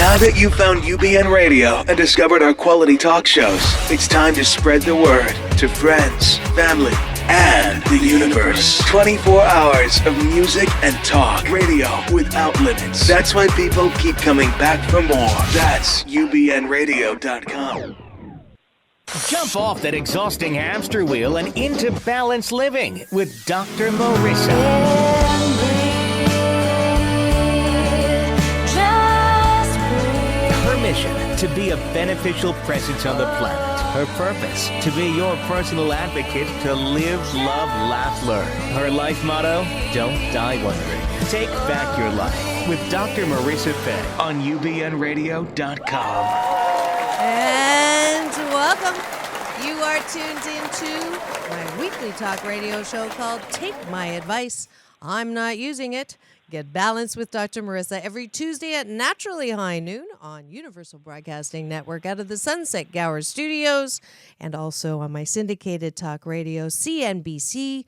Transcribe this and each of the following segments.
Now that you've found UBN Radio and discovered our quality talk shows, it's time to spread the word to friends, family, and the universe. 24 hours of music and talk. Radio without limits. That's why people keep coming back for more. That's ubnradio.com. Jump off that exhausting hamster wheel and into balanced living with Dr. Marissa. Her mission, to be a beneficial presence on the planet. Her purpose, to be your personal advocate to live, love, laugh, learn. Her life motto, don't die wondering. Take back your life with Dr. Marissa Fay on ubnradio.com. And welcome. You are tuned into my weekly talk radio show called Take My Advice. I'm not using it. Get balanced with Dr. Marissa every Tuesday at naturally high noon on Universal Broadcasting Network out of the Sunset Gower Studios, and also on my syndicated talk radio, CNBC,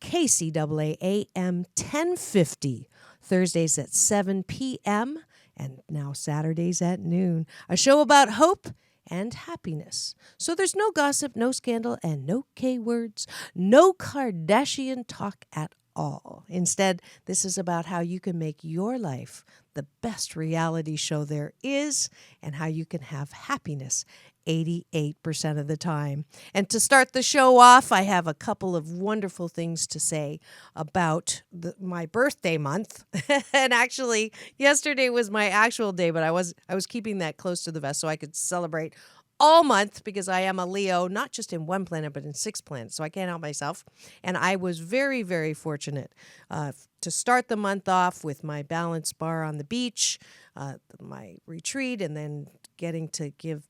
KCAA AM 1050, Thursdays at 7 p.m., and now Saturdays at noon. A show about hope and happiness. So there's no gossip, no scandal, and no K-words, no Kardashian talk at all. Instead, this is about how you can make your life the best reality show there is and how you can have happiness 88% of the time. And to start the show off, I have a couple of wonderful things to say about my birthday month. And actually, yesterday was my actual day, but I was keeping that close to the vest so I could celebrate all month because I am a Leo, not just in one planet, but in 6 planets. So I can't help myself. And I was very, very fortunate to start the month off with my balance bar on the beach, my retreat, and then getting to give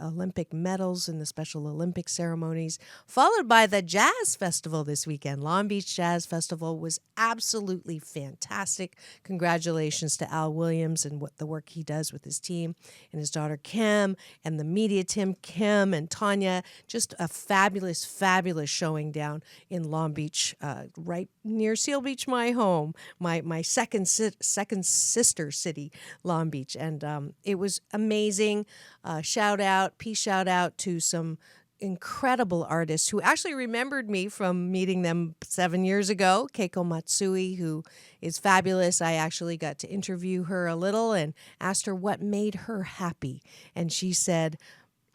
Olympic medals in the Special Olympic ceremonies, followed by the Jazz Festival this weekend. Long Beach Jazz Festival was absolutely fantastic. Congratulations to Al Williams and what the work he does with his team and his daughter Kim and the media team, Kim and Tanya. Just a fabulous, fabulous showing down in Long Beach, right near Seal Beach, my home, my second sister city, Long Beach. And it was amazing. Peace shout out to some incredible artists who actually remembered me from meeting them 7 years ago. Keiko Matsui, who is fabulous. I actually got to interview her a little and asked her what made her happy. And she said,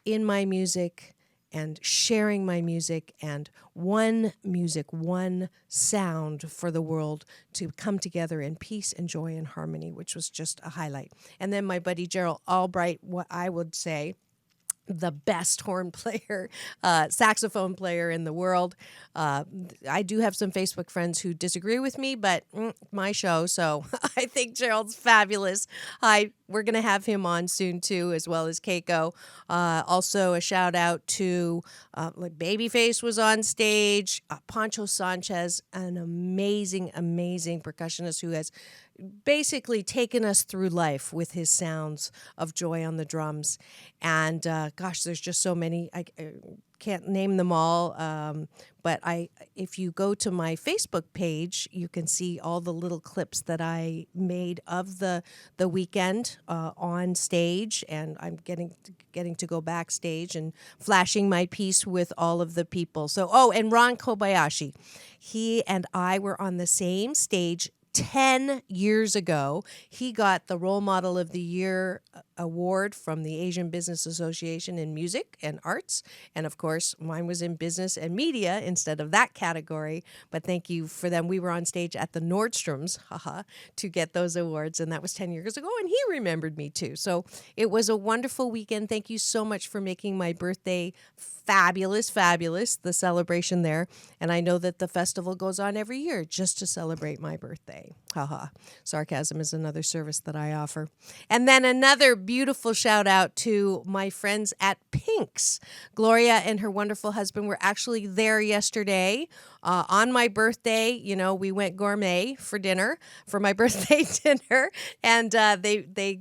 in my music and sharing my music and one music, one sound for the world to come together in peace and joy and harmony, which was just a highlight. And then my buddy Gerald Albright, what I would say, the best horn player, saxophone player in the world. I do have some Facebook friends who disagree with me, but my show, so I think Gerald's fabulous. We're going to have him on soon, too, as well as Keiko. Also, a shout out to Babyface was on stage. Pancho Sanchez, an amazing, amazing percussionist who has basically taken us through life with his sounds of joy on the drums. And gosh, there's just so many. I can't name them all, but if you go to my Facebook page, you can see all the little clips that I made of the weekend on stage, and I'm getting to go backstage and flashing my piece with all of the people. So, and Ron Kobayashi, he and I were on the same stage 10 years ago. He got the Role Model of the Year award from the Asian Business Association in music and arts. And of course, mine was in business and media instead of that category. But thank you for them. We were on stage at the Nordstroms, to get those awards. And that was 10 years ago. And he remembered me too. So it was a wonderful weekend. Thank you so much for making my birthday fabulous, the celebration there. And I know that the festival goes on every year just to celebrate my birthday. Sarcasm is another service that I offer. And then another beautiful shout out to my friends at Pink's. Gloria and her wonderful husband were actually there yesterday on my birthday. You know, we went gourmet for dinner, for my birthday dinner. And they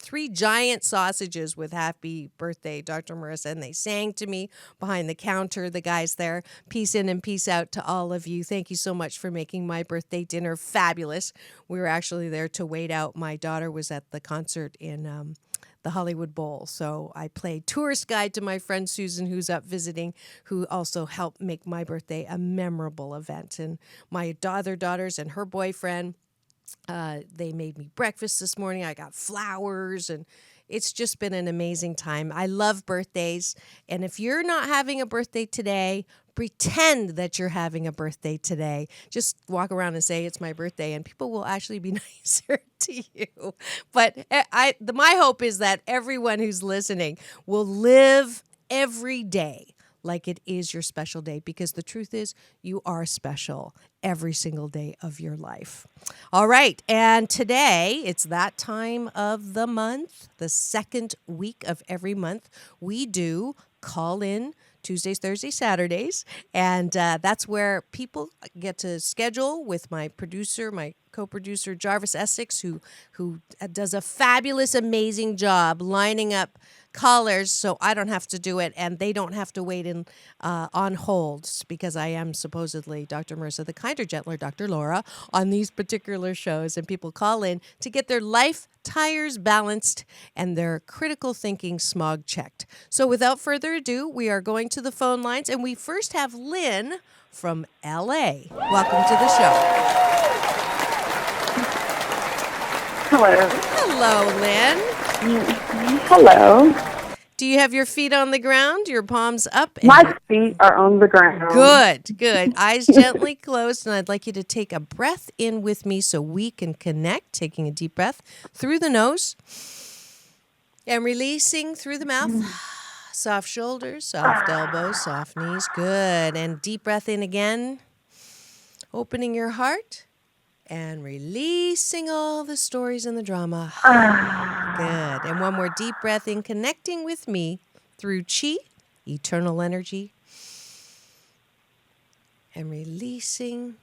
three giant sausages with happy birthday, Dr. Marissa. And they sang to me behind the counter, the guys there. Peace in and peace out to all of you. Thank you so much for making my birthday dinner fabulous. fabulous. We were actually there to wait out. My daughter was at the concert in the Hollywood Bowl. So I played tourist guide to my friend Susan, who's up visiting, who also helped make my birthday a memorable event. And my other daughters and her boyfriend, they made me breakfast this morning. I got flowers, and it's just been an amazing time. I love birthdays. And if you're not having a birthday today, pretend that you're having a birthday today. Just walk around and say it's my birthday, and people will actually be nicer to you. But my hope is that everyone who's listening will live every day like it is your special day, because the truth is you are special every single day of your life. All right. And today it's that time of the month, the second week of every month. We do call in Tuesdays, Thursdays, Saturdays. And that's where people get to schedule with my producer, my co-producer, Jarvis Essex, who does a fabulous, amazing job lining up callers so I don't have to do it and they don't have to wait in on holds, because I am supposedly Dr. Marissa, the kinder, gentler Dr. Laura, on these particular shows. And people call in to get their life tires balanced and their critical thinking smog checked. So without further ado, we are going to the phone lines, and we first have Lynn from LA. Welcome to the show. Hello. Hello, Lynn. Hello. Do you have your feet on the ground, your palms up? My feet are on the ground. Good, good. Eyes gently closed, and I'd like you to take a breath in with me so we can connect, taking a deep breath through the nose and releasing through the mouth. Soft shoulders, soft elbows, soft knees. Good. And deep breath in again, opening your heart and releasing all the stories and the drama. Good. And one more deep breath in, connecting with me through chi, eternal energy, and releasing.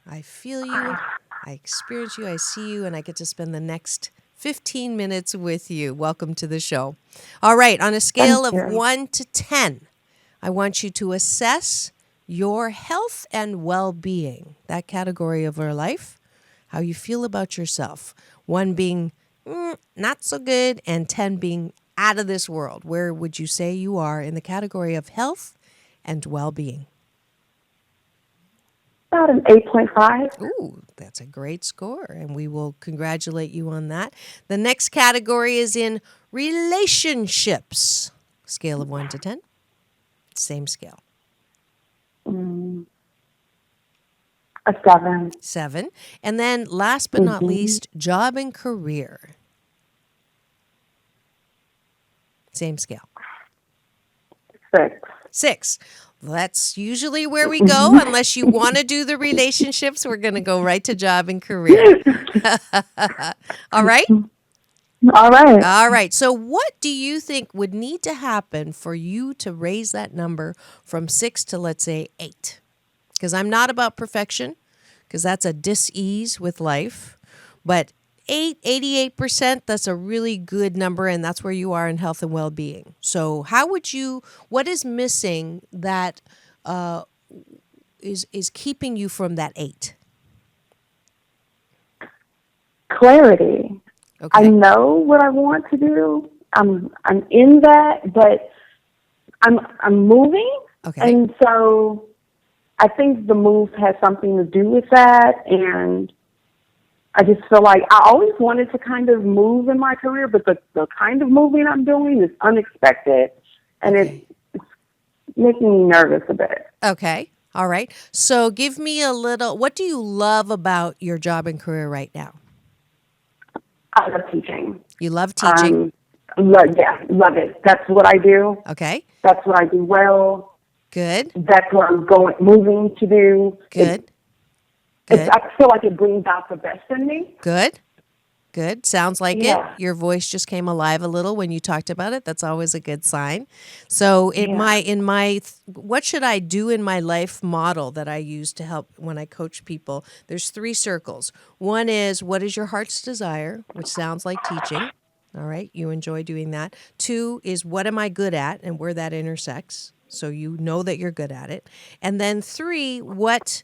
I feel you, I experience you, I see you, and I get to spend the next 15 minutes with you. Welcome to the show. All right, on a scale of 1 to 10, I want you to assess your health and well-being, that category of our life, how you feel about yourself. 1 being not so good, and 10 being out of this world. Where would you say you are in the category of health and well-being? About an 8.5. Ooh, that's a great score, and we will congratulate you on that. The next category is in relationships. Scale of 1 to 10. Same scale. A 7. 7. And then last but not least, job and career. Same scale. 6. 6. That's usually where we go. Unless you want to do the relationships, we're going to go right to job and career. All right? All right. All right. So what do you think would need to happen for you to raise that number from 6 to, let's say, 8? Because I'm not about perfection, because that's a dis-ease with life. But 88%, that's a really good number, and that's where you are in health and well-being. So what is missing that is keeping you from that 8? Clarity. Okay. I know what I want to do. I'm in that, but I'm moving. Okay. And so I think the move has something to do with that, and I just feel like I always wanted to kind of move in my career, but the kind of moving I'm doing is unexpected, and it's making me nervous a bit. Okay. All right. So give me what do you love about your job and career right now? I love teaching. You love teaching? Love it. That's what I do. Okay. That's what I do well. Good. That's what I'm moving to do. Good. I feel like it brings out the best in me. Good. Good. Sounds like Yeah. it. Your voice just came alive a little when you talked about it. That's always a good sign. So what should I do in my life model that I use to help when I coach people? There's 3 circles. 1 is, what is your heart's desire, which sounds like teaching. All right. You enjoy doing that. 2 is, what am I good at, and where that intersects. So you know that you're good at it. And then 3, what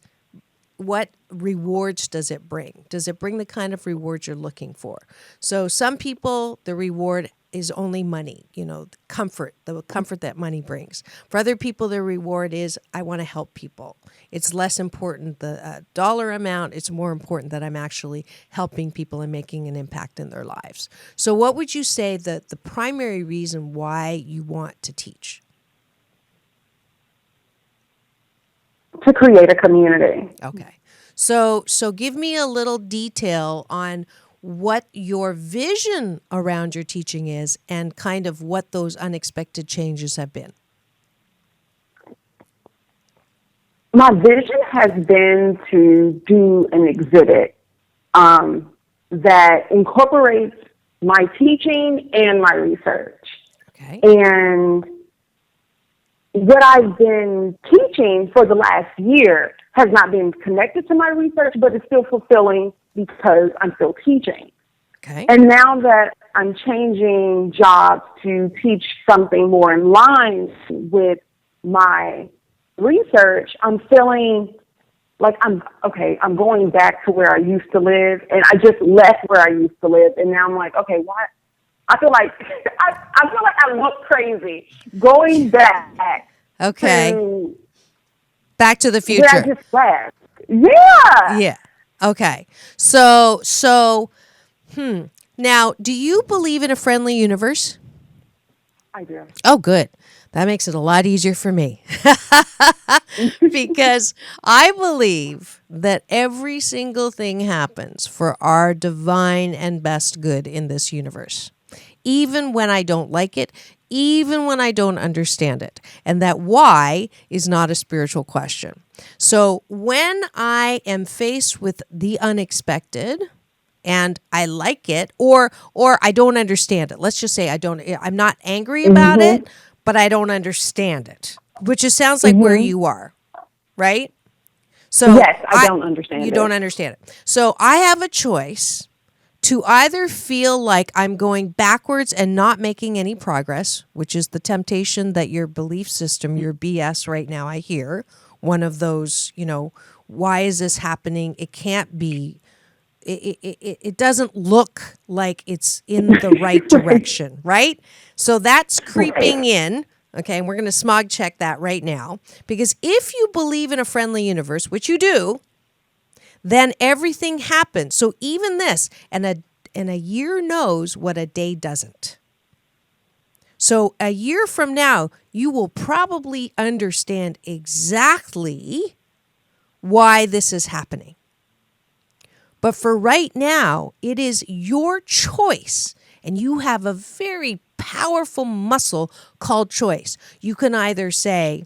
what rewards does it bring? Does it bring the kind of rewards you're looking for? So some people, the reward is only money, the comfort that money brings. For other people, the reward is, I want to help people. It's less important the dollar amount. It's more important that I'm actually helping people and making an impact in their lives. So what would you say that the primary reason why you want to teach? To create a community. Okay. So give me a little detail on what your vision around your teaching is and kind of what those unexpected changes have been. My vision has been to do an exhibit that incorporates my teaching and my research. Okay. And what I've been teaching for the last year has not been connected to my research, but it's still fulfilling because I'm still teaching. Okay. And now that I'm changing jobs to teach something more in line with my research, I'm feeling like I'm going back to where I used to live, and I just left where I used to live, and now I'm like, okay, why? I feel like I look crazy going back. Okay. To Back to the where I future. just left. Yeah. Yeah. Okay. So, now, do you believe in a friendly universe? I do. Oh, good. That makes it a lot easier for me. Because I believe that every single thing happens for our divine and best good in this universe, even when I don't like it, even when I don't understand it. And that why is not a spiritual question. So when I am faced with the unexpected, and I like it, or I don't understand it. Let's just say I'm not angry about it, but I don't understand it, which just sounds like where you are, right? So Yes, I don't understand it. You don't understand it. So I have a choice to either feel like I'm going backwards and not making any progress, which is the temptation that your belief system, your BS right now, I hear, one of those, why is this happening? It can't be. It doesn't look like it's in the right direction, right? So that's creeping in. Okay, and we're going to smog check that right now. Because if you believe in a friendly universe, which you do, then everything happens. So even this, and a year knows what a day doesn't. So a year from now, you will probably understand exactly why this is happening. But for right now, it is your choice, and you have a very powerful muscle called choice. You can either say,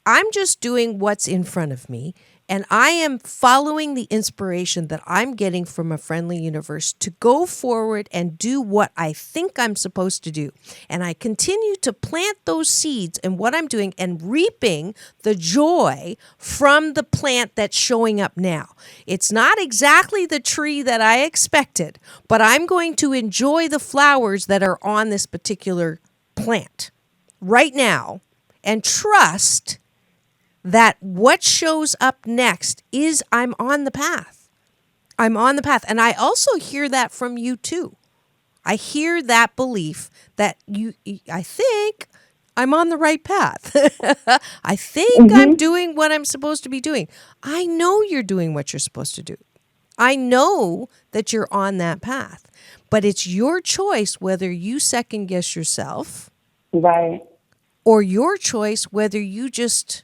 I'm just doing what's in front of me, and I am following the inspiration that I'm getting from a friendly universe to go forward and do what I think I'm supposed to do. And I continue to plant those seeds in what I'm doing and reaping the joy from the plant that's showing up now. It's not exactly the tree that I expected, but I'm going to enjoy the flowers that are on this particular plant right now and trust that what shows up next is I'm on the path. I'm on the path. And I also hear that from you too. I hear that belief that I think I'm on the right path. I think I'm doing what I'm supposed to be doing. I know you're doing what you're supposed to do. I know that you're on that path. But it's your choice whether you second guess yourself. Right. Or your choice whether you just,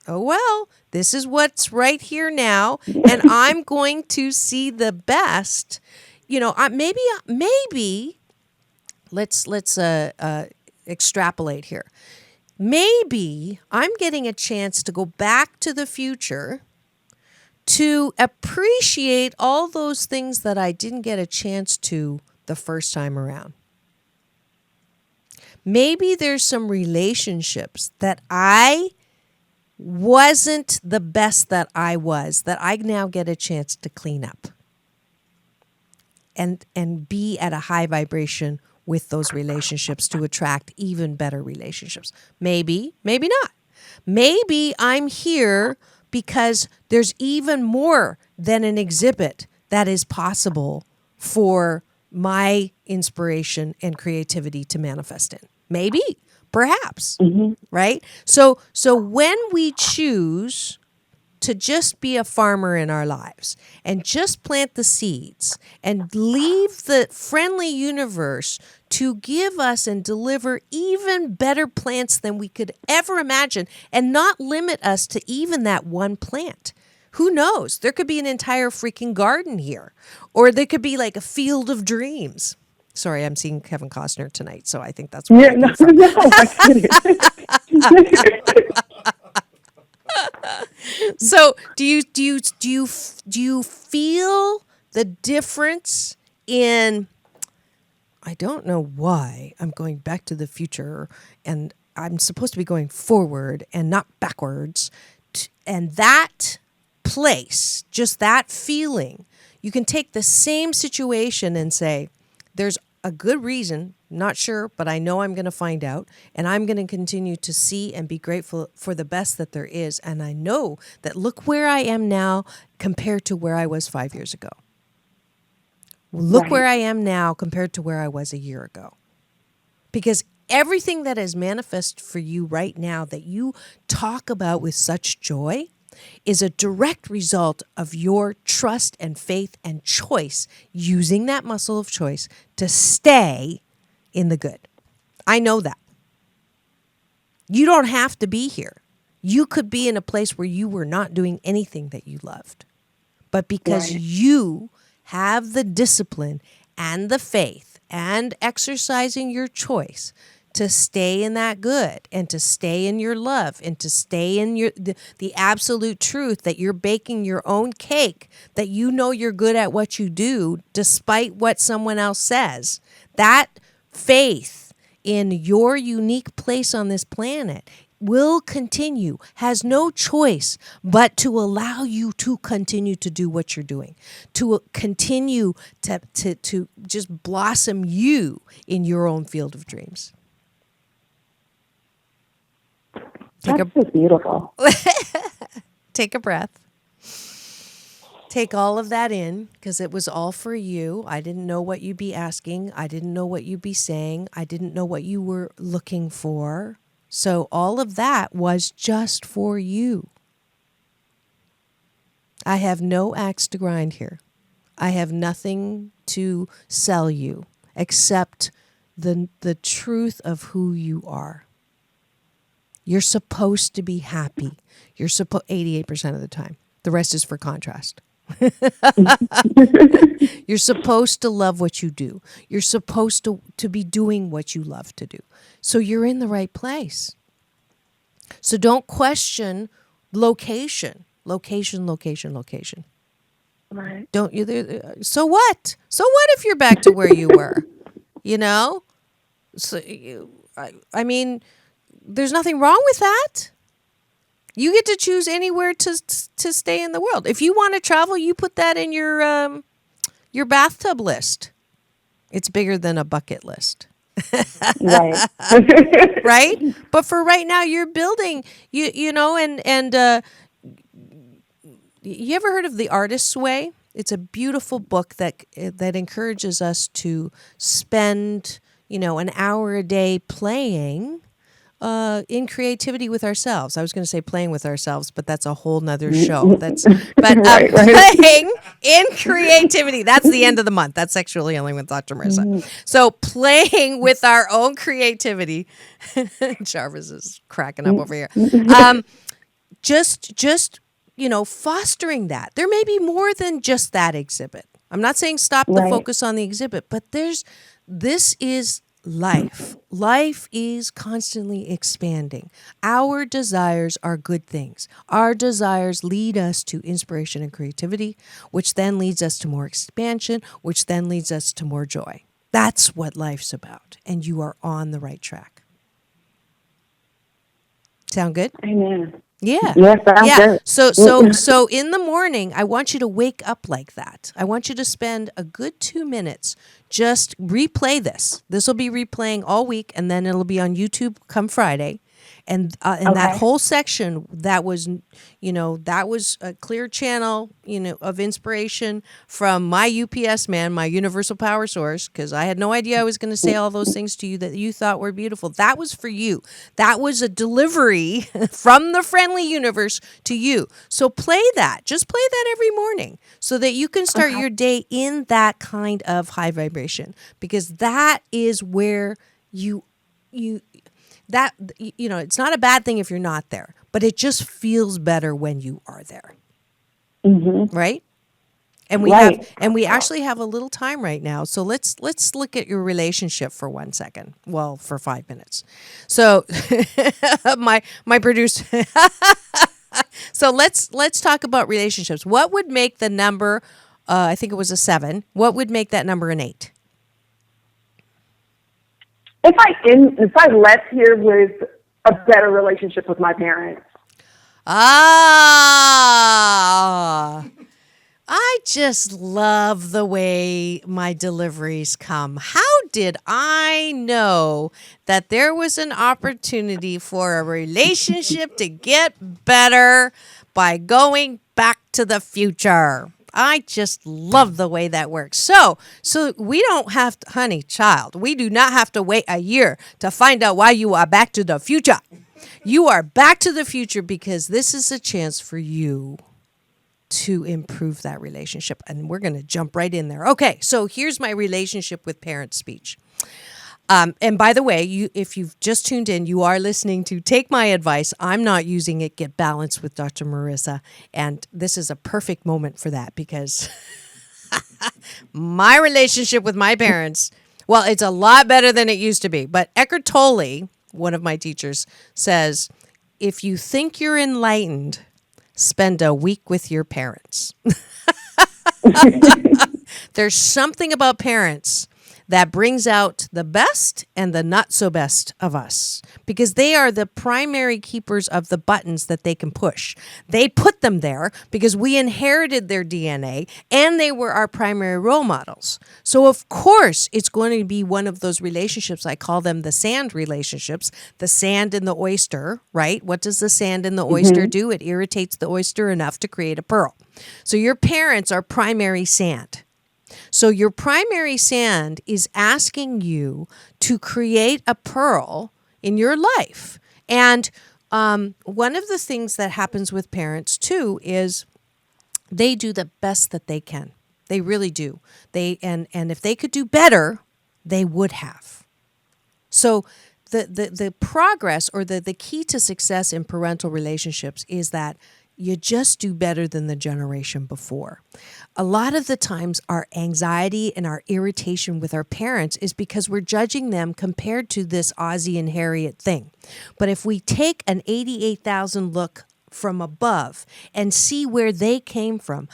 oh, well, this is what's right here now, and I'm going to see the best. Maybe let's extrapolate here. Maybe I'm getting a chance to go back to the future to appreciate all those things that I didn't get a chance to the first time around. Maybe there's some relationships that I wasn't the best that I was, that I now get a chance to clean up and be at a high vibration with those relationships to attract even better relationships. Maybe, maybe not. Maybe I'm here because there's even more than an exhibit that is possible for my inspiration and creativity to manifest in. Maybe, perhaps, right? So when we choose to just be a farmer in our lives and just plant the seeds and leave the friendly universe to give us and deliver even better plants than we could ever imagine, and not limit us to even that one plant. Who knows? There could be an entire freaking garden here, or there could be like a field of dreams. Sorry, I'm seeing Kevin Costner tonight, so I think that's what I came from. So, do you feel the difference in? I don't know why I'm going back to the future, and I'm supposed to be going forward and not backwards. And that place, just that feeling, you can take the same situation and say, there's a good reason, not sure, but I know I'm going to find out, and I'm going to continue to see and be grateful for the best that there is. And I know that look where I am now compared to where I was 5 years ago. Look where I am now compared to where I was a year ago. Because everything that is manifest for you right now that you talk about with such joy is a direct result of your trust and faith and choice, using that muscle of choice to stay in the good. I know that. You don't have to be here. You could be in a place where you were not doing anything that you loved. But because you have the discipline and the faith and exercising your choice to stay in that good and to stay in your love and to stay in the absolute truth that you're baking your own cake, that you know you're good at what you do despite what someone else says. That faith in your unique place on this planet will continue, has no choice but to allow you to continue to do what you're doing, to continue to just blossom you in your own field of dreams. That's just beautiful. Take a breath. Take all of that in, because it was all for you. I didn't know what you'd be asking. I didn't know what you'd be saying. I didn't know what you were looking for. So all of that was just for you. I have no axe to grind here. I have nothing to sell you except the truth of who you are. You're supposed to be happy. You're 88% of the time. The rest is for contrast. You're supposed to love what you do. You're supposed to be doing what you love to do. So you're in the right place. So don't question location. Location. Right. Don't you? So what? So what if you're back to where you were? You know? So I mean, there's nothing wrong with that. You get to choose anywhere to stay in the world. If you want to travel, you put that in your bathtub list. It's bigger than a bucket list. Right. Right? But for right now, you're building, you know, and you ever heard of The Artist's Way? It's a beautiful book that encourages us to spend, an hour a day playing in creativity with ourselves. I was going to say playing with ourselves, but that's a whole nother show. Right. Playing in creativity. That's the end of the month. That's Sexually Healing with Dr. Marissa. So playing with our own creativity. Jarvis is cracking up over here. Just fostering that. There may be more than just that exhibit. I'm not saying stop the focus on the exhibit, but this is life. Life is constantly expanding. Our desires are good things. Our desires lead us to inspiration and creativity, which then leads us to more expansion, which then leads us to more joy. That's what life's about. And you are on the right track. Sound good? Amen. Yeah. Yes, good. So in the morning, I want you to wake up like that. I want you to spend a good 2 minutes. Just replay this. This will be replaying all week, and then it'll be on YouTube come Friday. And that Okay. whole section, that was, that was a clear channel, of inspiration from my UPS man, my universal power source, because I had no idea I was going to say all those things to you that you thought were beautiful. That was for you. That was a delivery from the friendly universe to you. So play that. Just play that every morning so that you can start your day in that kind of high vibration, because that is where you it's not a bad thing if you're not there, but it just feels better when you are there. Right? And Right. we actually have a little time right now. So let's look at your relationship for 1 second. Well, for 5 minutes. So my producer So let's talk about relationships. What would make the number I think it was a 7. What would make that number an 8? If I left here with a better relationship with my parents. Ah, I just love the way my deliveries come. How did I know that there was an opportunity for a relationship to get better by going back to the future? I just love the way that works. So we don't have to, honey, child, we do not have to wait a year to find out why you are back to the future. You are back to the future because this is a chance for you to improve that relationship. And we're going to jump right in there. Okay, so here's my relationship with parents speech. And by the way, if you've just tuned in, you are listening to Take My Advice. I'm not using it, Get Balanced with Dr. Marissa. And this is a perfect moment for that because my relationship with my parents, well, it's a lot better than it used to be. But Eckhart Tolle, one of my teachers, says, if you think you're enlightened, spend a week with your parents. There's something about parents that brings out the best and the not so best of us because they are the primary keepers of the buttons that they can push. They put them there because we inherited their DNA and they were our primary role models. So of course it's going to be one of those relationships. I call them the sand relationships, the sand and the oyster, right? What does the sand and the oyster do? It irritates the oyster enough to create a pearl. So your parents are primary sand. So your primary sand is asking you to create a pearl in your life. And one of the things that happens with parents too is they do the best that they can. They really do. And if they could do better, they would have. So the progress or the key to success in parental relationships is that you just do better than the generation before. A lot of the times our anxiety and our irritation with our parents is because we're judging them compared to this Ozzie and Harriet thing. But if we take an 88,000 look from above and see where they came from,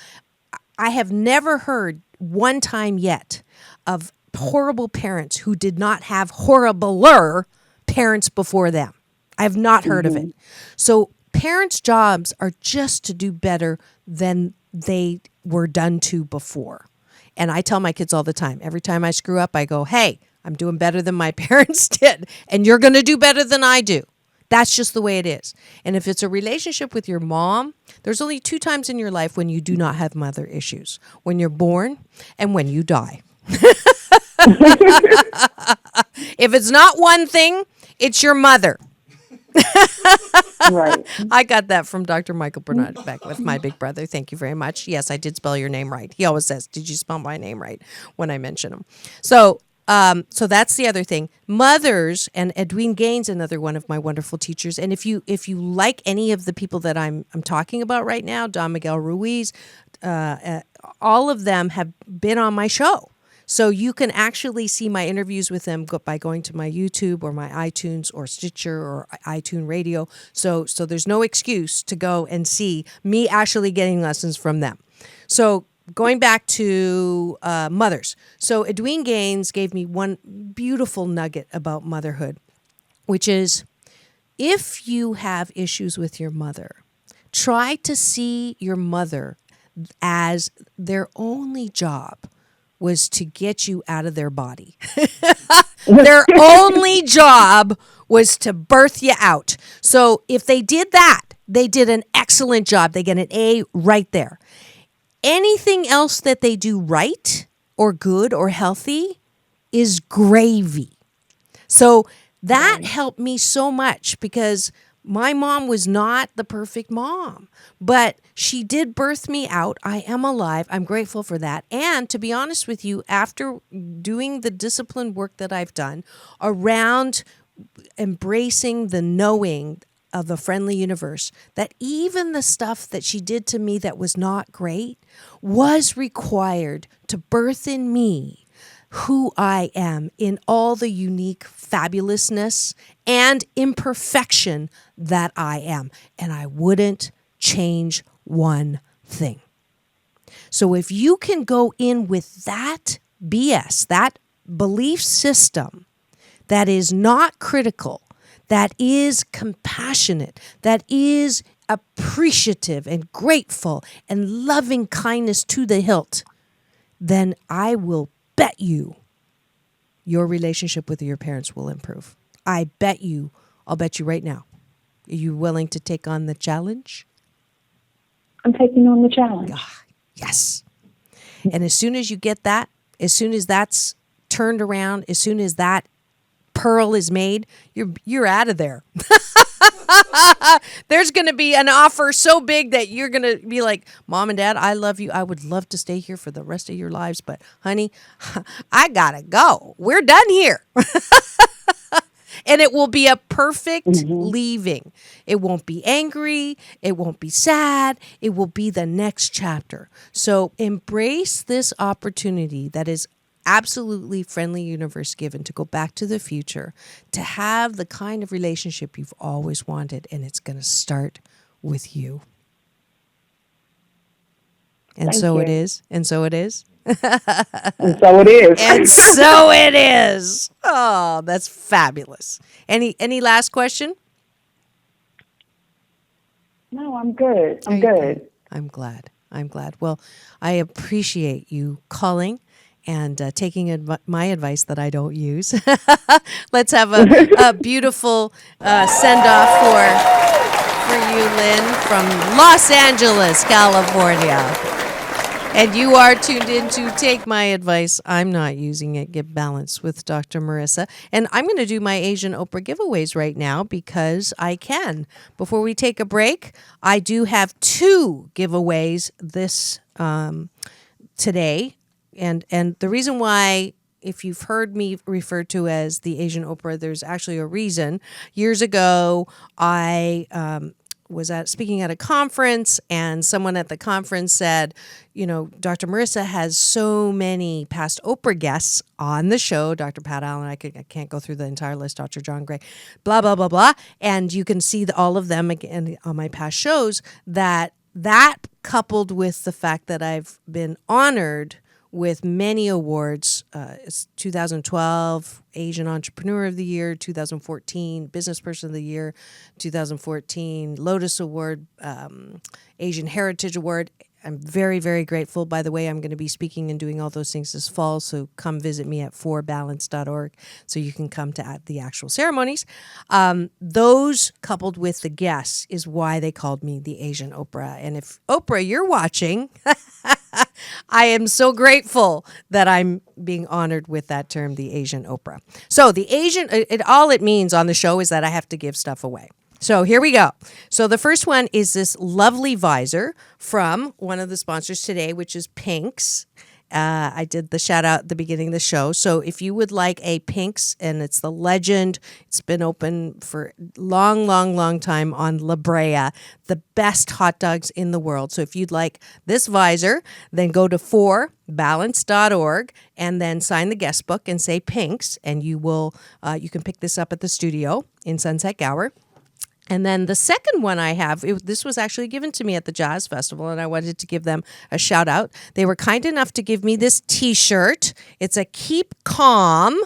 I have never heard one time yet of horrible parents who did not have horribler parents before them. I have not heard of it. So parents' jobs are just to do better than they were done to before. And I tell my kids all the time, every time I screw up, I go, hey, I'm doing better than my parents did, and you're going to do better than I do. That's just the way it is. And if it's a relationship with your mom, there's only 2 times in your life when you do not have mother issues. When you're born and when you die. If it's not one thing, it's your mother. Right. I got that from Dr. Michael Bernard Beck with my big brother. Thank you very much. Yes, I did spell your name right. He always says, did you spell my name right when I mention him? So that's the other thing. Mothers, and Edwene Gaines, another one of my wonderful teachers. And if you like any of the people that I'm talking about right now, Don Miguel Ruiz, all of them have been on my show. So you can actually see my interviews with them by going to my YouTube or my iTunes or Stitcher or iTunes Radio. So there's no excuse to go and see me actually getting lessons from them. So going back to mothers. So Edwene Gaines gave me one beautiful nugget about motherhood, which is if you have issues with your mother, try to see your mother as their only job was to get you out of their body. Their only job was to birth you out. So if they did that, they did an excellent job. They get an A right there. Anything else that they do right or good or healthy is gravy. So that helped me so much because my mom was not the perfect mom, but she did birth me out. I am alive. I'm grateful for that. And to be honest with you, after doing the discipline work that I've done around embracing the knowing of a friendly universe, that even the stuff that she did to me that was not great was required to birth in me who I am in all the unique fabulousness and imperfection that I am. And I wouldn't change one thing. So if you can go in with that BS, that belief system that is not critical, that is compassionate, that is appreciative and grateful and loving kindness to the hilt, then I will bet you your relationship with your parents will improve. I'll bet you right now. Are you willing to take on the challenge? I'm taking on the challenge. Yes. And as soon as you get that, as soon as that's turned around, as soon as that pearl is made, you're out of there. There's going to be an offer so big that you're going to be like, Mom and Dad, I love you. I would love to stay here for the rest of your lives. But honey, I got to go. We're done here. And it will be a perfect leaving. It won't be angry. It won't be sad. It will be the next chapter. So embrace this opportunity that is absolutely friendly universe given to go back to the future, to have the kind of relationship you've always wanted, and it's going to start with you. And Thank so you. it is. And so it is. And so it is. And so it is. Oh, that's fabulous. Any last question? No, I'm good. I'm Okay. good. I'm glad. Well, I appreciate you calling and taking my advice that I don't use. Let's have a beautiful send-off for you, Lynn, from Los Angeles, California. And you are tuned in to Take My Advice. I'm not using it. Get Balance with Dr. Marissa. And I'm going to do my Asian Oprah giveaways right now because I can. Before we take a break, I do have 2 giveaways this today. And the reason why, if you've heard me referred to as the Asian Oprah, there's actually a reason. Years ago, I was speaking at a conference, and someone at the conference said, Dr. Marissa has so many past Oprah guests on the show, Dr. Pat Allen, I can't go through the entire list, Dr. John Gray, blah, blah, blah, blah. And you can see all of them again on my past shows, that coupled with the fact that I've been honored with many awards. It's 2012 Asian Entrepreneur of the Year, 2014 Business Person of the Year, 2014 Lotus Award, Asian Heritage Award. I'm very, very grateful. By the way, I'm going to be speaking and doing all those things this fall, so come visit me at forbalance.org so you can come to the actual ceremonies. Those coupled with the guests is why they called me the Asian Oprah. And if Oprah, you're watching, I am so grateful that I'm being honored with that term, the Asian Oprah. So the Asian, all it means on the show is that I have to give stuff away. So here we go. So the first one is this lovely visor from one of the sponsors today, which is Pink's. I did the shout out at the beginning of the show. So if you would like a Pink's, and it's the Legend, it's been open for long time on La Brea, the best hot dogs in the world. So if you'd like this visor, then go to forbalance.org and then sign the guest book and say Pink's, and you can pick this up at the studio in Sunset Gower. And then the second one I have, this was actually given to me at the Jazz Festival, and I wanted to give them a shout out. They were kind enough to give me this T-shirt. It's a Keep Calm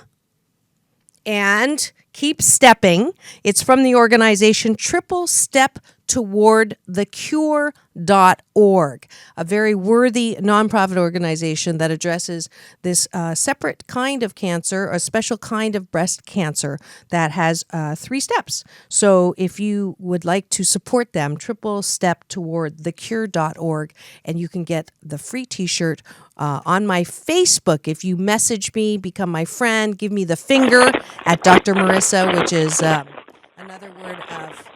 and Keep Stepping. It's from the organization Triple Step steptowardthecure.org, a very worthy nonprofit organization that addresses this separate kind of cancer, a special kind of breast cancer that has 3 steps. So if you would like to support them, triple step toward thecure.org, and you can get the free t-shirt on my Facebook. If you message me, become my friend, give me the finger at Dr. Marissa, which is another word of,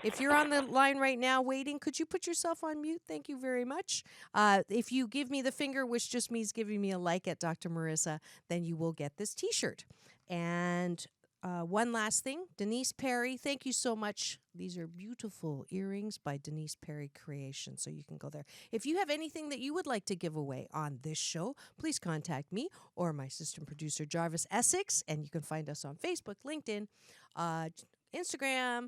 if you're on the line right now waiting, could you put yourself on mute? Thank you very much. If you give me the finger, which just means giving me a like at Dr. Marissa, then you will get this t-shirt. And one last thing, Denise Perry, thank you so much. These are beautiful earrings by Denise Perry Creation, so you can go there. If you have anything that you would like to give away on this show, please contact me or my assistant producer, Jarvis Essex, and you can find us on Facebook, LinkedIn, Instagram,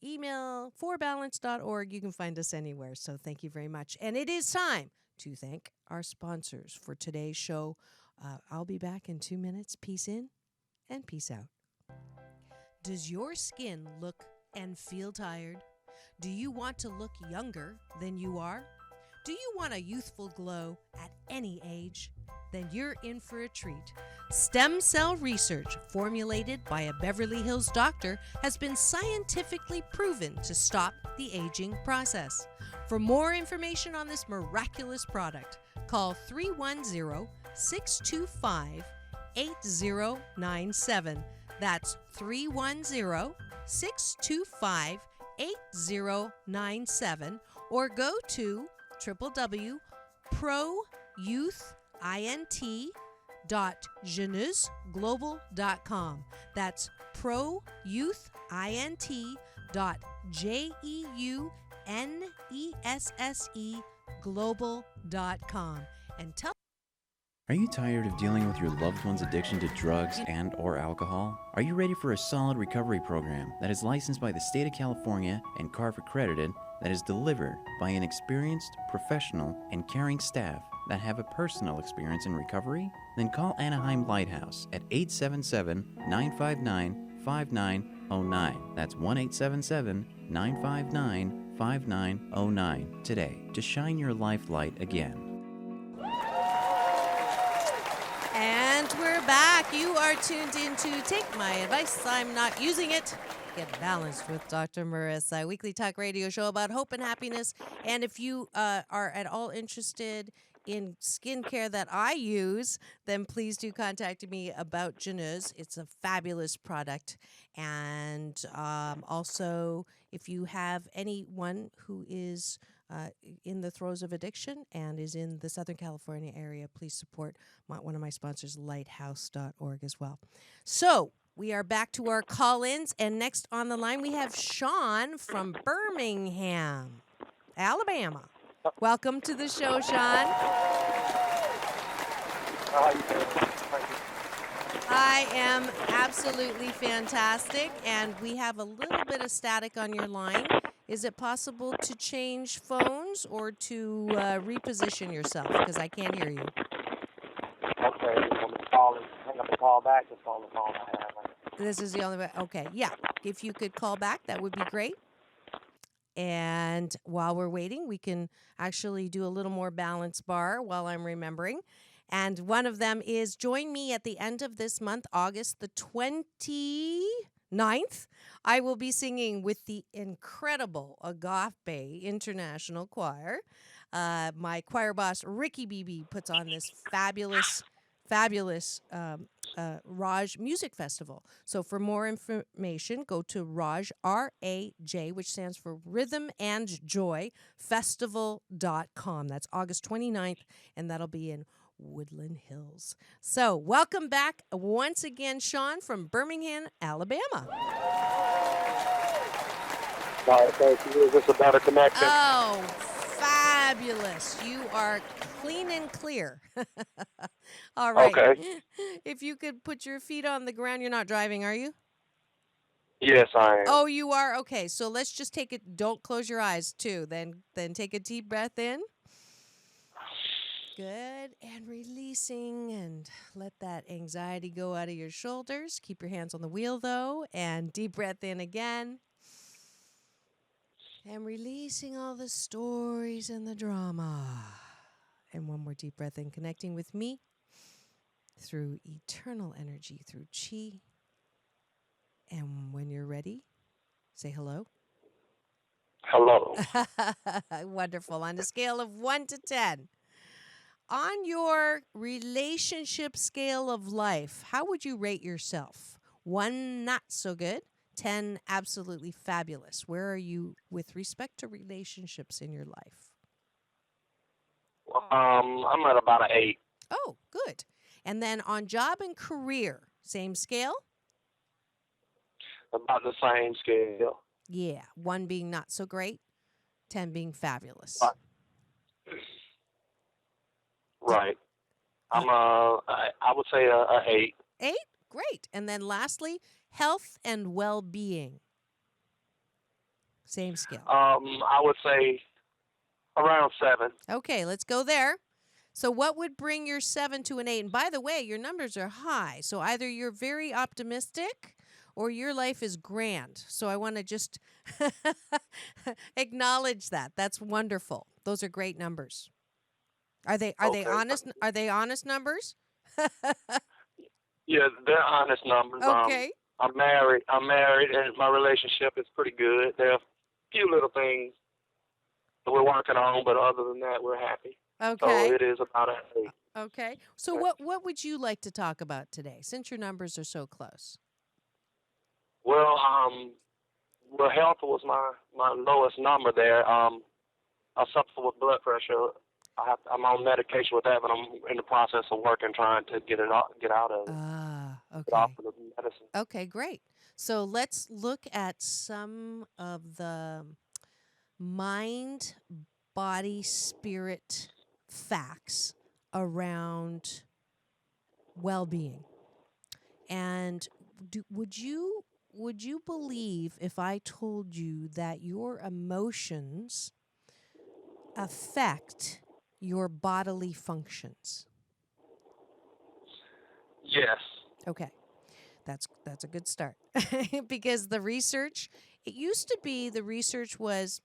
email, forbalance.org. You can find us anywhere, so thank you very much. And it is time to thank our sponsors for today's show. I'll be back in 2 minutes. Peace in and peace out. Does your skin look and feel tired? Do you want to look younger than you are? Do you want a youthful glow at any age? Then you're in for a treat. Stem cell research formulated by a Beverly Hills doctor has been scientifically proven to stop the aging process. For more information on this miraculous product, call 310-625-8097. That's 310-625-8097, or go to www.proyouthlint.jeuneuseglobal.com. That's proyouthlint.jeunesse global.com. Are you tired of dealing with your loved one's addiction to drugs and or alcohol? Are you ready for a solid recovery program that is licensed by the state of California and CARF accredited, that is delivered by an experienced, professional, and caring staff that have a personal experience in recovery? Then call Anaheim Lighthouse at 877-959-5909. That's 1-877-959-5909 today to shine your life light again. And we're back. You are tuned into Take My Advice. I'm not using it. Get Balanced with Dr. Marissa, a weekly talk radio show about hope and happiness. And if you are at all interested in skincare that I use, then please do contact me about Jeuneuze. It's a fabulous product. And also, if you have anyone who is in the throes of addiction and is in the Southern California area, please support one of my sponsors, lighthouse.org, as well. So we are back to our call-ins, and next on the line we have Sean from Birmingham, Alabama. Welcome to the show, Sean. How are you doing? I am absolutely fantastic, and we have a little bit of static on your line. Is it possible to change phones or to reposition yourself? Because I can't hear you. Okay, you want me to call and hang up and call back? Just on the phone I have. This is the only way. Okay, yeah. If you could call back, that would be great. And while we're waiting, we can actually do a little more balance bar while I'm remembering. And one of them is join me at the end of this month, August the 29th. I will be singing with the incredible Agape International Choir. My choir boss, Ricky Beebe, puts on this fabulous Raj Music Festival. So for more information, go to Raj, R-A-J, which stands for Rhythm and Joy, festival.com. That's August 29th, and that'll be in Woodland Hills. So welcome back once again, Sean, from Birmingham, Alabama. All right, thank you. Is this a better connection? Oh, fabulous. You are clean and clear. All right. Okay. If you could put your feet on the ground. You're not driving, are you? Yes, I am. Oh, you are? Okay, so let's just take it. Don't close your eyes, too. Then take a deep breath in. Good. And releasing, and let that anxiety go out of your shoulders. Keep your hands on the wheel, though, and deep breath in again. And releasing all the stories and the drama. And one more deep breath in, connecting with me through eternal energy, through chi. And when you're ready, say hello. Hello. Wonderful. On a scale of 1 to 10, on your relationship scale of life, how would you rate yourself? 1, not so good. 10, absolutely fabulous. Where are you with respect to relationships in your life? I'm at about an 8. Oh, good. And then on job and career, same scale? About the same scale. Yeah. 1 being not so great, 10 being fabulous. Right. I would say a 8. 8? Great. And then lastly, health and well-being. Same scale. I would say around 7. Okay, let's go there. So what would bring your 7 to an 8? And by the way, your numbers are high. So either you're very optimistic or your life is grand. So I want to just acknowledge that. That's wonderful. Those are great numbers. Are they honest? Are they honest numbers? Yeah, they're honest numbers. Okay. I'm married, and my relationship is pretty good. There are a few little things that we're working on, but other than that, we're happy. Okay. So it is about an 8. Okay. So what would you like to talk about today, since your numbers are so close? Well, health was my lowest number there. I suffer with blood pressure. I'm on medication with that, but I'm in the process of working, trying to get out of it. Okay. Get off of the medicine. Okay, great. So let's look at some of the mind, body, spirit facts around well-being. And would you believe if I told you that your emotions affect your bodily functions? Yes. Okay. That's a good start. Because the research, it used to be the research was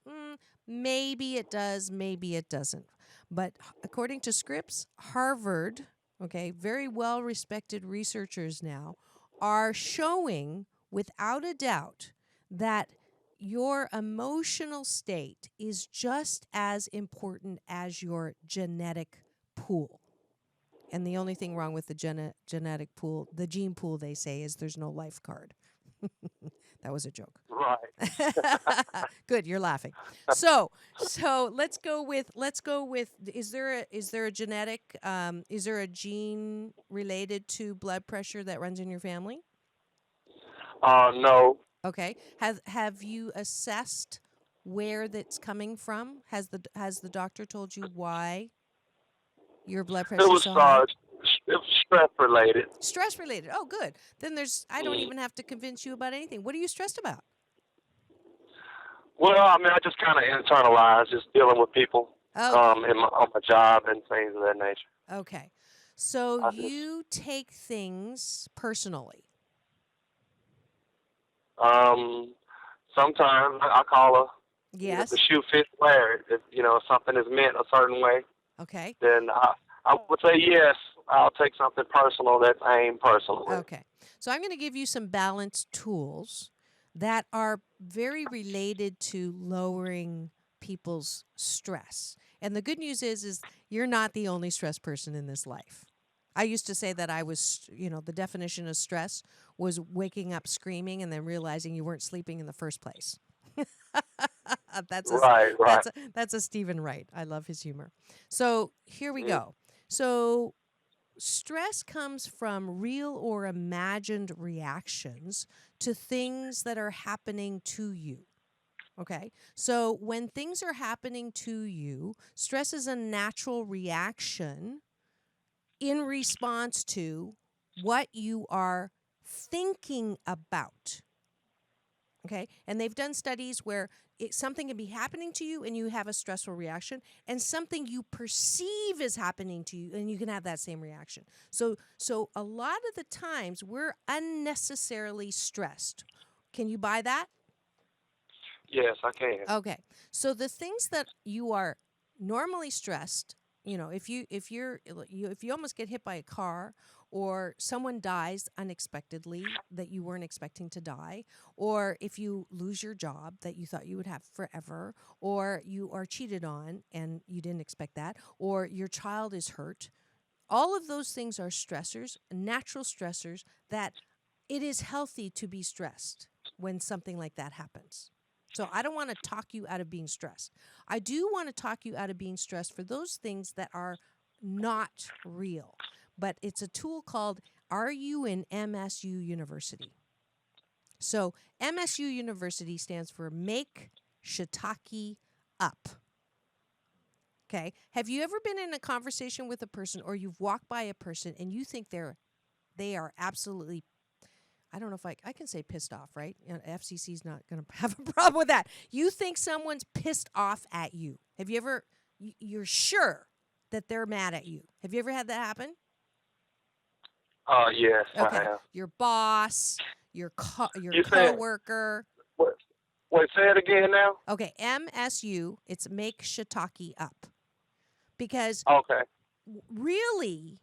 maybe it does, maybe it doesn't. But according to Scripps, Harvard, okay, very well respected researchers now are showing without a doubt that your emotional state is just as important as your genetic pool. And the only thing wrong with the genetic pool, the gene pool, they say, is there's no life card. That was a joke. Right. Good, you're laughing. So let's go with is there a genetic is there a gene related to blood pressure that runs in your family? No. Okay. Have you assessed where that's coming from? Has the doctor told you why your blood pressure is so high? It was stress related. Stress related. Oh, good. Then I don't even have to convince you about anything. What are you stressed about? Well, I mean, I just kind of internalized just dealing with people Oh. on my job and things of that nature. Okay. So you take things personally. Sometimes I call her. Yes. If the shoe fits, wear it. If something is meant a certain way, Okay. then I would say yes. I'll take something personal that's aimed personally. Okay. So I'm going to give you some balance tools that are very related to lowering people's stress. And the good news is you're not the only stressed person in this life. I used to say that I was, the definition of stress was waking up screaming and then realizing you weren't sleeping in the first place. That's a Stephen Wright. I love his humor. So here we go. So stress comes from real or imagined reactions to things that are happening to you. Okay? So when things are happening to you, stress is a natural reaction in response to what you are thinking about. Okay? And they've done studies where something can be happening to you and you have a stressful reaction, and something you perceive is happening to you and you can have that same reaction. So a lot of the times we're unnecessarily stressed. Can you buy that? Yes, I can. Okay. So the things that you are normally stressed, if you almost get hit by a car, or someone dies unexpectedly that you weren't expecting to die, or if you lose your job that you thought you would have forever, or you are cheated on and you didn't expect that, or your child is hurt, all of those things are stressors, natural stressors, that it is healthy to be stressed when something like that happens. So I don't want to talk you out of being stressed. I do want to talk you out of being stressed for those things that are not real. But it's a tool called Are You in MSU University? So MSU University stands for Make Shiitake Up. Okay. Have you ever been in a conversation with a person, or you've walked by a person and you think they are absolutely, I don't know if I can say pissed off, right? FCC's not going to have a problem with that. You think someone's pissed off at you. Have you ever, you're sure that they're mad at you. Have you ever had that happen? Yes, Okay. I have. Your boss, your You said- coworker. Wait, say it again now? Okay, MSU, it's Make Shiitake Up. Because Okay. really,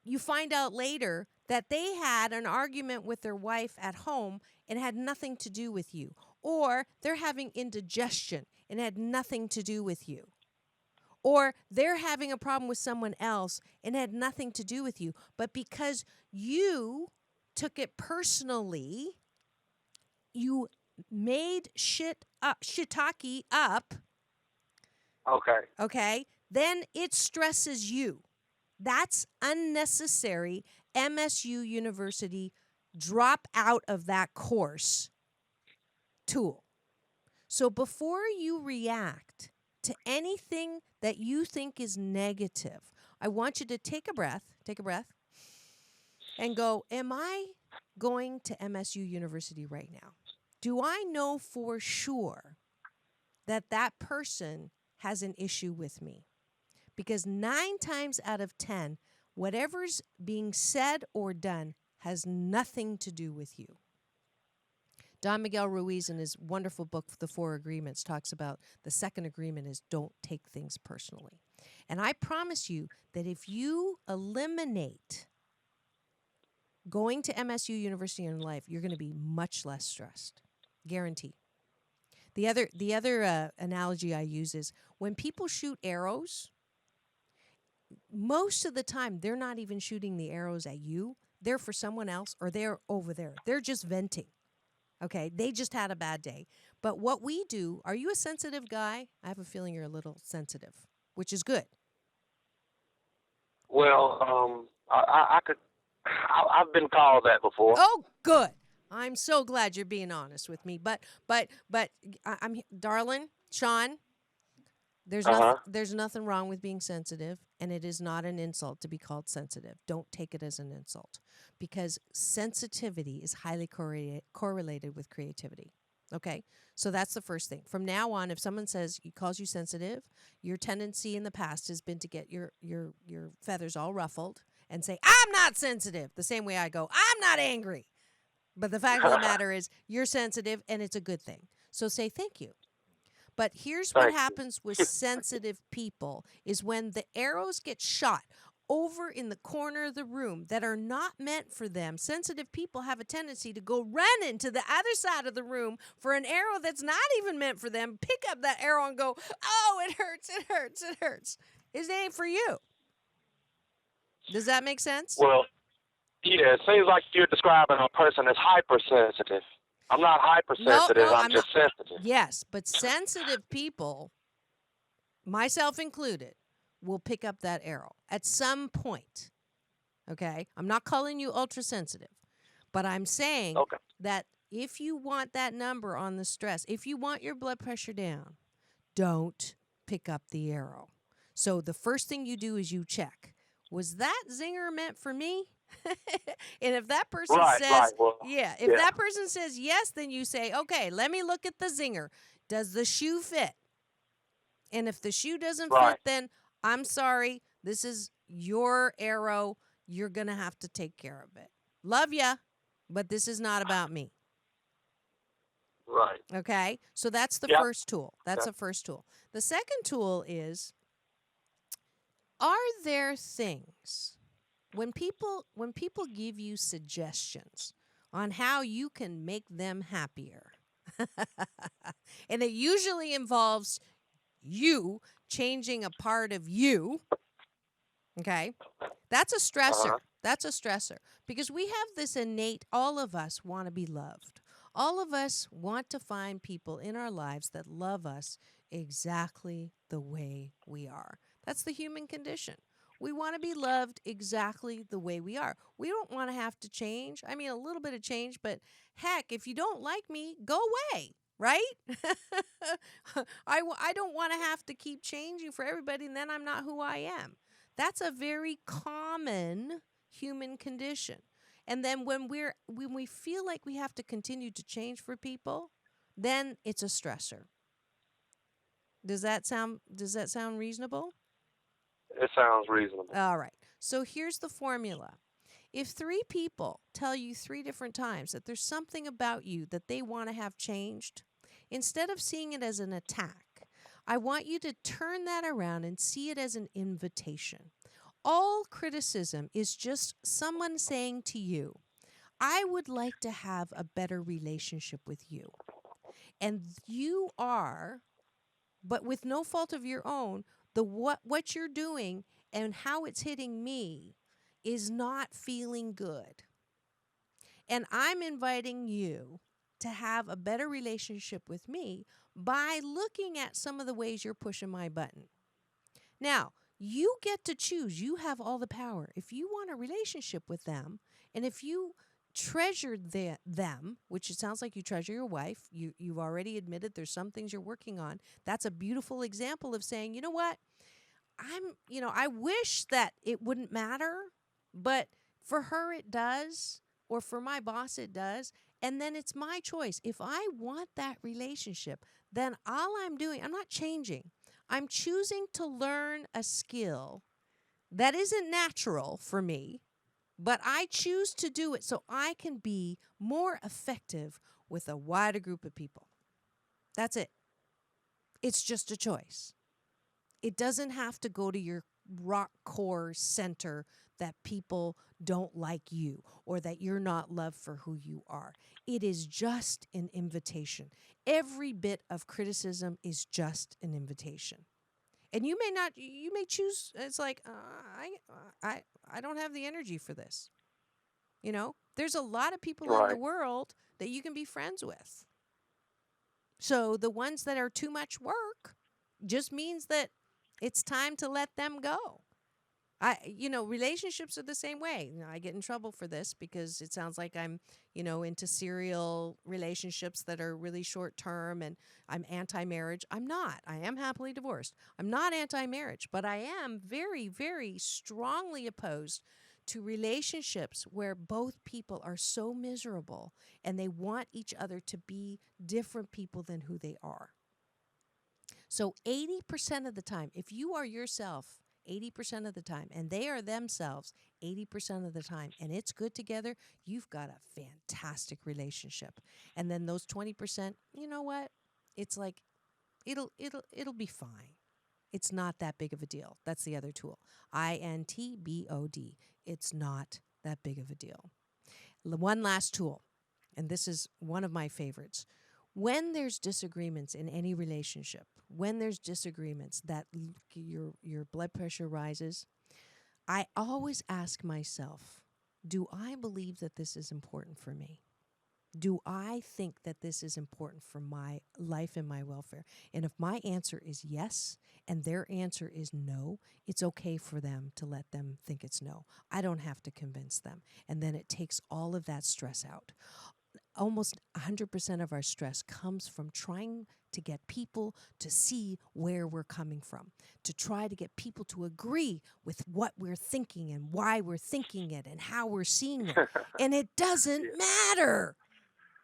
you find out later that they had an argument with their wife at home and had nothing to do with you. Or they're having indigestion and had nothing to do with you. Or they're having a problem with someone else and had nothing to do with you. But because you took it personally, you made shiitake up, Okay. then it stresses you. That's unnecessary. MSU University, drop out of that course tool. So before you react to anything that you think is negative, I want you to take a breath, and go, am I going to MSU University right now? Do I know for sure that that person has an issue with me? Because 9 times out of 10, whatever's being said or done has nothing to do with you. Don Miguel Ruiz, in his wonderful book, The Four Agreements, talks about the second agreement is don't take things personally. And I promise you that if you eliminate going to MSU University in life, you're going to be much less stressed. Guarantee. The other analogy I use is when people shoot arrows, most of the time they're not even shooting the arrows at you. They're for someone else, or they're over there. They're just venting. Okay, they just had a bad day. But what we do, are you a sensitive guy? I have a feeling you're a little sensitive, which is good. Well, I've been called that before. Oh, good. I'm so glad you're being honest with me. But I'm darling, Sean, there's nothing wrong with being sensitive, and it is not an insult to be called sensitive. Don't take it as an insult, because sensitivity is highly correlated with creativity. Okay? So that's the first thing. From now on, if someone calls you sensitive, your tendency in the past has been to get your feathers all ruffled and say, I'm not sensitive, the same way I go, I'm not angry. But the fact of the matter is, you're sensitive, and it's a good thing. So say thank you. But here's what happens with sensitive people is when the arrows get shot over in the corner of the room that are not meant for them, sensitive people have a tendency to go run into the other side of the room for an arrow that's not even meant for them, pick up that arrow and go, oh, it hurts, it hurts, it hurts. It ain't for you. Does that make sense? Well, yeah, it seems like you're describing a person as hypersensitive. I'm not hypersensitive, No, I'm just sensitive. Yes, but sensitive people, myself included, will pick up that arrow at some point. Okay? I'm not calling you ultra sensitive, but I'm saying that if you want that number on the stress, if you want your blood pressure down, don't pick up the arrow. So the first thing you do is you check, was that zinger meant for me? And if that person says, that person says yes, then you say, okay, let me look at the zinger. Does the shoe fit? And if the shoe doesn't fit, then I'm sorry, this is your arrow. You're going to have to take care of it. Love ya, but this is not about me. Right. Okay? So that's the Yep. first tool. That's Yep. the first tool. The second tool is, are there things when people give you suggestions on how you can make them happier, and it usually involves you changing a part of you, okay? That's a stressor. Uh-huh. That's a stressor because we have this innate, all of us want to be loved. All of us want to find people in our lives that love us exactly the way we are. That's the human condition. We want to be loved exactly the way we are. We don't want to have to change. I mean, a little bit of change, but heck, if you don't like me, go away, right? I don't want to have to keep changing for everybody, and then I'm not who I am. That's a very common human condition. And then when we feel like we have to continue to change for people, then it's a stressor. Does that sound reasonable? It sounds reasonable. All right. So here's the formula. If three people tell you three different times that there's something about you that they want to have changed, instead of seeing it as an attack, I want you to turn that around and see it as an invitation. All criticism is just someone saying to you, I would like to have a better relationship with you. And you are, but with no fault of your own, what you're doing and how it's hitting me is not feeling good. And I'm inviting you to have a better relationship with me by looking at some of the ways you're pushing my button. Now, you get to choose. You have all the power. If you want a relationship with them, and if you treasure them, which it sounds like you treasure your wife, you've already admitted there's some things you're working on. That's a beautiful example of saying, you know what? I wish that it wouldn't matter, but for her it does, or for my boss it does, and then it's my choice. If I want that relationship, then all I'm doing, I'm not changing. I'm choosing to learn a skill that isn't natural for me, but I choose to do it so I can be more effective with a wider group of people. That's it. It's just a choice. It doesn't have to go to your rock core center that people don't like you or that you're not loved for who you are. It is just an invitation. Every bit of criticism is just an invitation. And you may choose, it's like, I don't have the energy for this. There's a lot of people in the Right. world that you can be friends with. So the ones that are too much work just means that it's time to let them go. Relationships are the same way. I get in trouble for this because it sounds like I'm, into serial relationships that are really short term and I'm anti-marriage. I'm not. I am happily divorced. I'm not anti-marriage, but I am very, very strongly opposed to relationships where both people are so miserable and they want each other to be different people than who they are. So 80% of the time, if you are yourself 80% of the time and they are themselves 80% of the time and it's good together, you've got a fantastic relationship. And then those 20%, you know what? It's like it'll be fine. It's not that big of a deal. That's the other tool. INTBOD. It's not that big of a deal. One last tool, and this is one of my favorites. When there's disagreements in any relationship, when there's disagreements that your blood pressure rises, I always ask myself, do I believe that this is important for me? Do I think that this is important for my life and my welfare? And if my answer is yes and their answer is no, it's okay for them to let them think it's no. I don't have to convince them. And then it takes all of that stress out. Almost 100% of our stress comes from trying to get people to see where we're coming from, to try to get people to agree with what we're thinking and why we're thinking it and how we're seeing it. And it doesn't matter.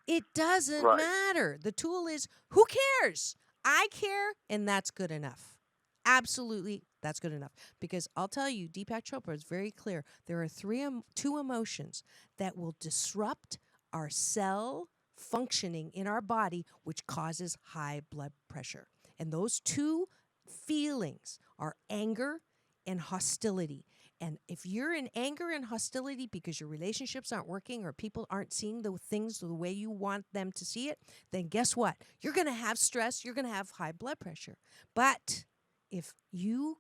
It doesn't Right. matter. The tool is, who cares? I care, and that's good enough. Absolutely, that's good enough. Because I'll tell you, Deepak Chopra is very clear. There are two emotions that will disrupt our cell functioning in our body, which causes high blood pressure. And those two feelings are anger and hostility. And if you're in anger and hostility because your relationships aren't working or people aren't seeing the things the way you want them to see it, then guess what? You're going to have stress. You're going to have high blood pressure. But if you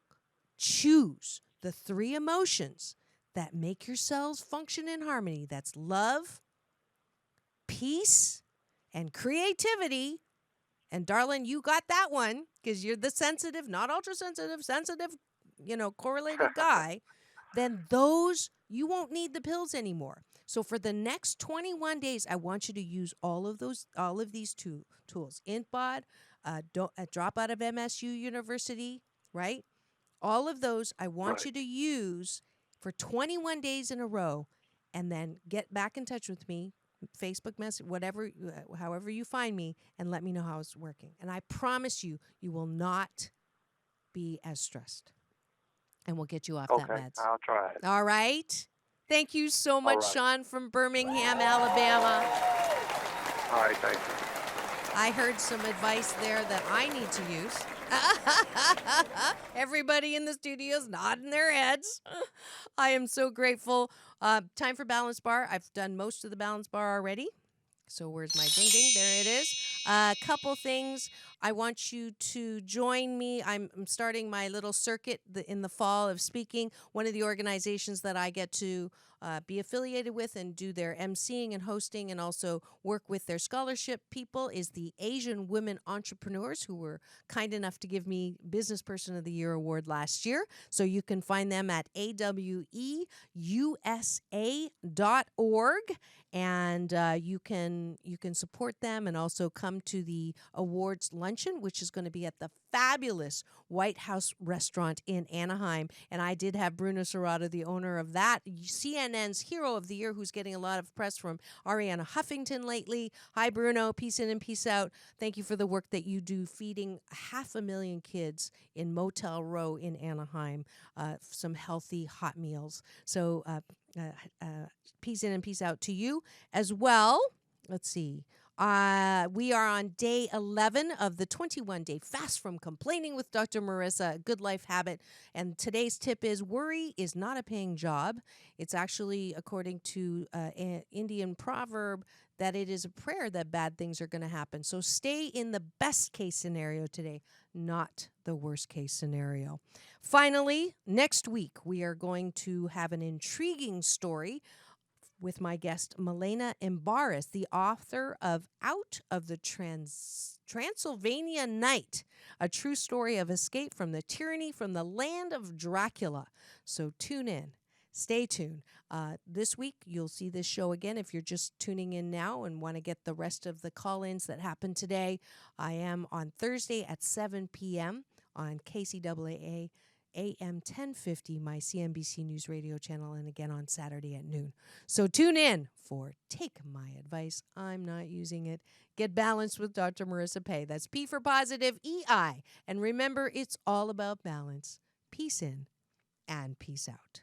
choose the three emotions that make your cells function in harmony, that's love, peace, and creativity. And darling, you got that one because you're the sensitive, not ultra sensitive, correlated guy. Then those, you won't need the pills anymore. So for the next 21 days, I want you to use all of these two tools. IntBod, a dropout of MSU University, right? All of those I want you to use for 21 days in a row, and then get back in touch with me, Facebook message, whatever, however you find me, and let me know how it's working. And I promise you, you will not be as stressed. And we'll get you off that meds. I'll try it. All right. Thank you so much, right. Sean from Birmingham, Alabama. All right, thank you. I heard some advice there that I need to use. Everybody in the studio's nodding their heads. I am so grateful. Time for Balance Bar. I've done most of the Balance Bar already. So where's my ding ding? There it is. A couple things. I want you to join me. I'm starting my little circuit in the fall of speaking. One of the organizations that I get to be affiliated with and do their emceeing and hosting and also work with their scholarship people is the Asian Women Entrepreneurs, who were kind enough to give me Business Person of the Year award last year. So you can find them at aweusa.org, and you can support them and also come to the awards luncheon, which is going to be at the fabulous White House restaurant in Anaheim. And I did have Bruno Serrato, the owner of that, CNN's Hero of the Year, who's getting a lot of press from Ariana Huffington lately. Hi, Bruno. Peace in and peace out. Thank you for the work that you do feeding 500,000 kids in Motel Row in Anaheim some healthy hot meals. So peace in and peace out to you as well. Let's see. We are on day 11 of the 21-day fast from complaining with Dr. Marissa, a good life habit. And today's tip is worry is not a paying job. It's actually, according to an Indian proverb, that it is a prayer that bad things are going to happen. So stay in the best case scenario today, not the worst case scenario. Finally, next week, we are going to have an intriguing story with my guest, Milena Imbaris, the author of Out of the Transylvania Night, a true story of escape from the tyranny from the land of Dracula. So tune in. Stay tuned. This week, you'll see this show again. If you're just tuning in now and want to get the rest of the call-ins that happened today, I am on Thursday at 7 p.m. on KCAA AM 1050, my CNBC News radio channel, and again on Saturday at noon. So tune in for Take My Advice. I'm not using it. Get balanced with Dr. Marissa Pay. That's P for positive, EI. And remember, it's all about balance. Peace in and peace out.